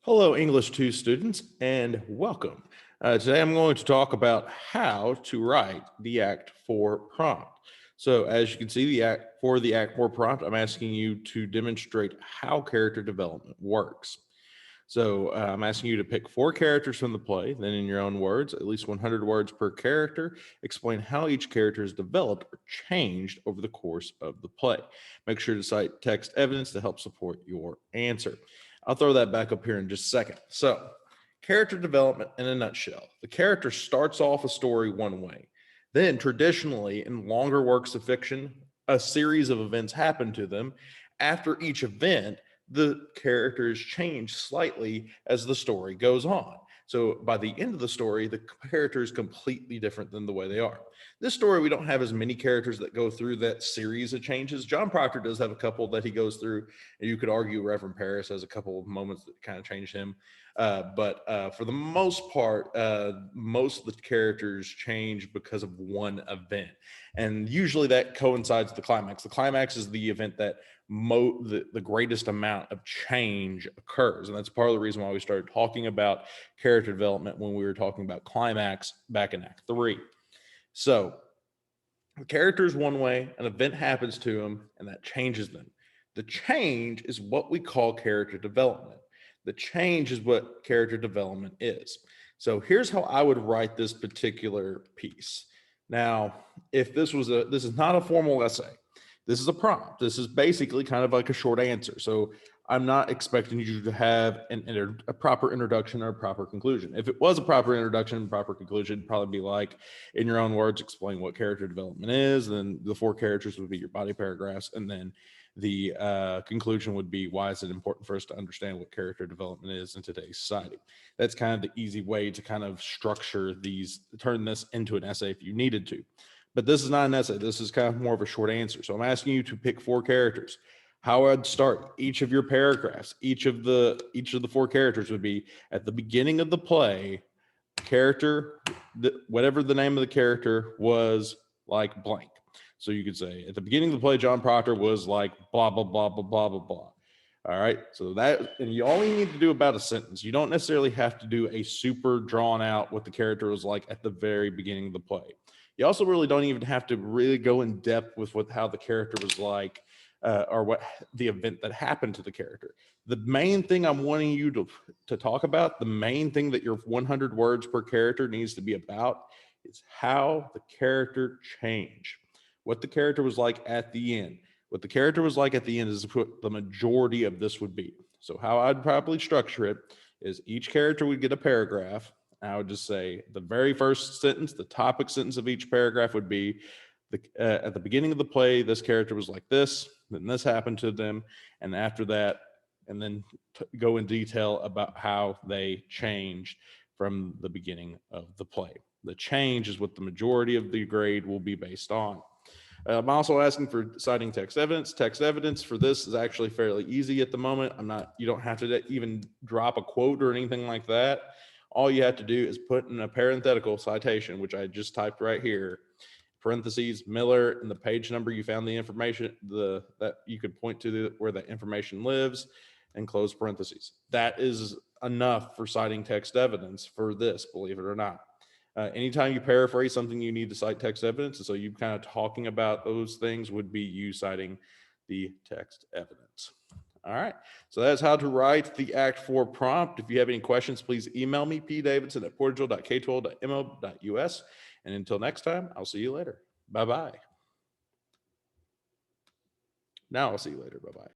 Hello, English 2 students, and welcome. Today I'm going to talk about how to write the Act 4 prompt. So as you can see, the Act 4 prompt, I'm asking you to demonstrate how character development works. So I'm asking you to pick 4 characters from the play, then in your own words, at least 100 words per character, explain how each character is developed or changed over the course of the play. Make sure to cite text evidence to help support your answer. I'll throw that back up here in just a second. So character development in a nutshell. The character starts off a story one way. Then traditionally in longer works of fiction, a series of events happen to them. After each event, the characters change slightly as the story goes on. So by the end of the story, the character is completely different than the way they are. This story, we don't have as many characters that go through that series of changes. John Proctor does have a couple that he goes through. And you could argue Reverend Paris has a couple of moments that kind of changed him. But for the most part, most of the characters change because of one event. And usually that coincides with the climax. The climax is the event that the greatest amount of change occurs. And that's part of the reason why we started talking about character development when we were talking about climax back in Act 3. So the character is one way, an event happens to them, and that changes them. The change is what we call character development. The change is what character development is. So here's how I would write this particular piece. Now, if this is not a formal essay. This is a prompt. This is basically kind of like a short answer. So I'm not expecting you to have a proper introduction or a proper conclusion. If it was a proper introduction and proper conclusion, it'd probably be like, in your own words, explain what character development is. Then the 4 characters would be your body paragraphs. And then the conclusion would be, why is it important for us to understand what character development is in today's society? That's kind of the easy way to kind of structure turn this into an essay if you needed to. But this is not an essay. This is kind of more of a short answer. So I'm asking you to pick 4 characters. How I'd start each of your paragraphs, each of the 4 characters would be at the beginning of the play, character, whatever the name of the character was, like blank. So you could say at the beginning of the play, John Proctor was like blah, blah, blah, blah, blah, blah, blah. All right. So and you only need to do about a sentence. You don't necessarily have to do a super drawn out what the character was like at the very beginning of the play. You also really don't even have to really go in depth with how the character was like, or what the event that happened to the character. The main thing I'm wanting you to talk about, the main thing that your 100 words per character needs to be about, is how the character changed. What the character was like at the end. What the character was like at the end is what the majority of this would be. So how I'd probably structure it is each character would get a paragraph. I would just say the very first sentence, the topic sentence of each paragraph would be, at the beginning of the play, this character was like this, then this happened to them, and after that, and then go in detail about how they changed from the beginning of the play. The change is what the majority of the grade will be based on. I'm also asking for citing text evidence. Text evidence for this is actually fairly easy at the moment. You don't have to even drop a quote or anything like that. All you have to do is put in a parenthetical citation, which I just typed right here, parentheses, Miller, and the page number you found the information, that you could point to where that information lives, and close parentheses. That is enough for citing text evidence for this, believe it or not. Anytime you paraphrase something, you need to cite text evidence. And so you kind of talking about those things would be you citing the text evidence. All right. So that's how to write the Act 4 prompt. If you have any questions, please email me, pdavidson@portagel.k12.mo.us. And until next time, I'll see you later. Bye-bye. Now I'll see you later. Bye-bye.